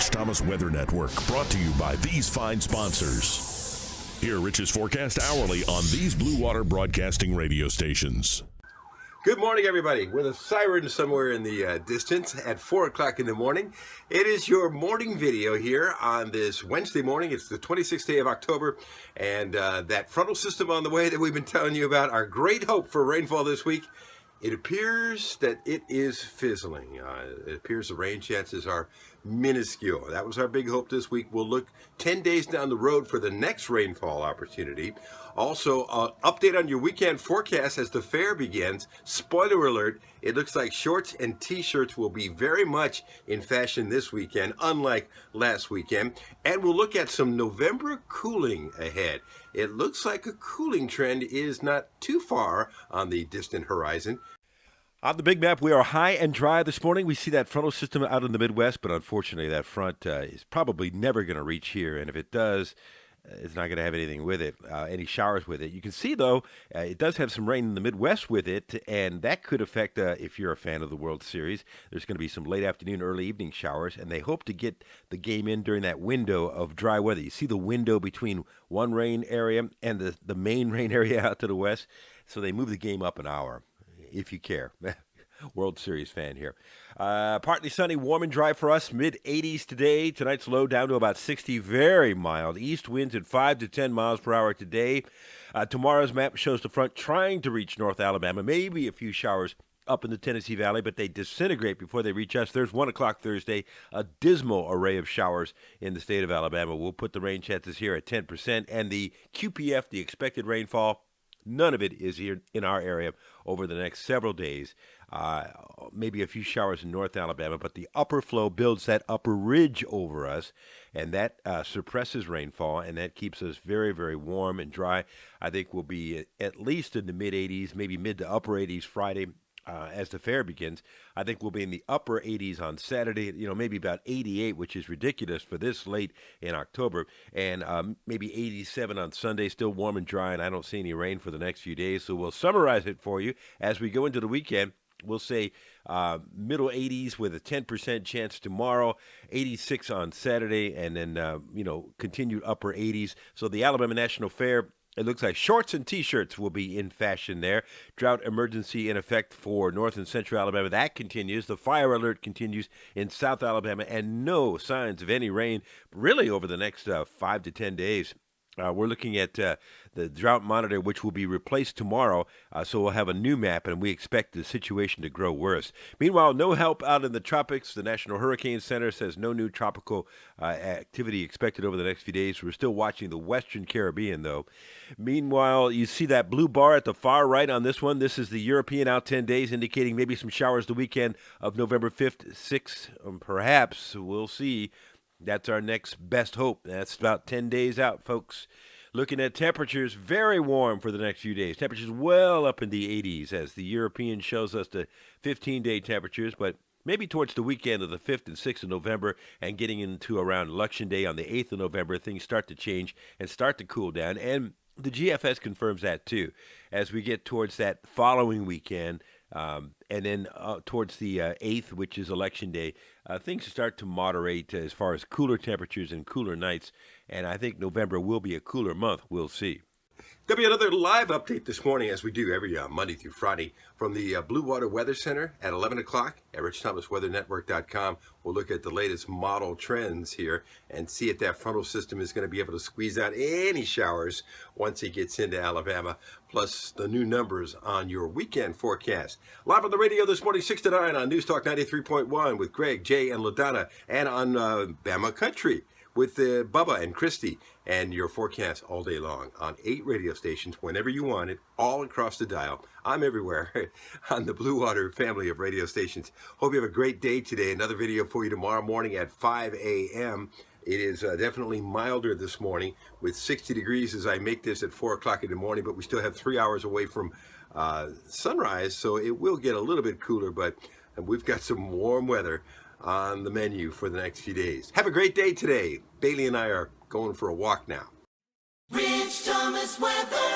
Rich Thomas Weather Network, brought to you by these fine sponsors. Hear Rich's forecast hourly on these Blue Water Broadcasting radio stations. Good morning, everybody. With a siren somewhere in the distance at 4 o'clock in the morning. It is your morning video here on this Wednesday morning. It's the 26th day of October, and that frontal system on the way that we've been telling you about, our great hope for rainfall this week, it appears that it is fizzling. It appears the rain chances are minuscule. That was our big hope this week. We'll look 10 days down the road for the next rainfall opportunity. Also, update on your weekend forecast as the fair begins. Spoiler alert, it looks like shorts and t-shirts will be very much in fashion this weekend, unlike last weekend. And we'll look at some November cooling ahead. It looks like a cooling trend is not too far on the distant horizon. On the big map, we are high and dry this morning. We see that frontal system out in the Midwest, but unfortunately that front is probably never going to reach here. And if it does, it's not going to have anything with it, any showers with it. You can see, though, it does have some rain in the Midwest with it, and that could affect, if you're a fan of the World Series, there's going to be some late afternoon, early evening showers, and they hope to get the game in during that window of dry weather. You see the window between one rain area and the main rain area out to the west, so they move the game up an hour, if you care. World Series fan here. Partly sunny, warm and dry for us. Mid-80s today. Tonight's low down to about 60. Very mild. East winds at 5 to 10 miles per hour today. Tomorrow's map shows the front trying to reach North Alabama. Maybe a few showers up in the Tennessee Valley, but they disintegrate before they reach us. There's 1 o'clock Thursday. A dismal array of showers in the state of Alabama. We'll put the rain chances here at 10%. And the QPF, the expected rainfall, none of it is here in our area over the next several days. Maybe a few showers in North Alabama, but the upper flow builds that upper ridge over us, and that suppresses rainfall, and that keeps us very, very warm and dry. I think we'll be at least in the mid-80s, maybe mid to upper 80s Friday as the fair begins. I think we'll be in the upper 80s on Saturday, maybe about 88, which is ridiculous for this late in October, and maybe 87 on Sunday, still warm and dry, and I don't see any rain for the next few days. So we'll summarize it for you as we go into the weekend. We'll say middle 80s with a 10% chance tomorrow, 86 on Saturday, and then, continued upper 80s. So the Alabama National Fair, it looks like shorts and T-shirts will be in fashion there. Drought emergency in effect for North and Central Alabama. That continues. The fire alert continues in South Alabama, and no signs of any rain really over the next 5 to 10 days. We're looking at the drought monitor, which will be replaced tomorrow, so we'll have a new map, and we expect the situation to grow worse. Meanwhile, no help out in the tropics. The National Hurricane Center says no new tropical activity expected over the next few days. We're still watching the Western Caribbean, though. Meanwhile, you see that blue bar at the far right on this one. This is the European out 10 days, indicating maybe some showers the weekend of November 5th, 6th, perhaps. We'll see. That's our next best hope. That's about 10 days out, folks. Looking at temperatures, very warm for the next few days. Temperatures well up in the 80s as the European shows us the 15-day temperatures, but maybe towards the weekend of the 5th and 6th of November and getting into around Election Day on the 8th of November, things start to change and start to cool down. And the GFS confirms that, too, as we get towards that following weekend. And then towards the 8th, which is Election Day, things start to moderate as far as cooler temperatures and cooler nights. And I think November will be a cooler month. We'll see. There'll be another live update this morning, as we do every Monday through Friday, from the Blue Water Weather Center at 11 o'clock at RichThomasWeatherNetwork.com. We'll look at the latest model trends here and see if that frontal system is going to be able to squeeze out any showers once it gets into Alabama, plus the new numbers on your weekend forecast. Live on the radio this morning, 6 to 9 on NewsTalk 93.1 with Greg, Jay, and LaDonna, and on BAMA Country with Bubba and Christy, and your forecast all day long on 8 radio stations whenever you want it, all across the dial. I'm everywhere on the Blue Water family of radio stations. Hope you have a great day today. Another video for you tomorrow morning at 5 a.m. It is definitely milder this morning with 60 degrees as I make this at 4 o'clock in the morning, but we still have 3 hours away from sunrise, so it will get a little bit cooler, but we've got some warm weather on the menu for the next few days. Have a great day today. Bailey and I are going for a walk now. Rich Thomas Weather.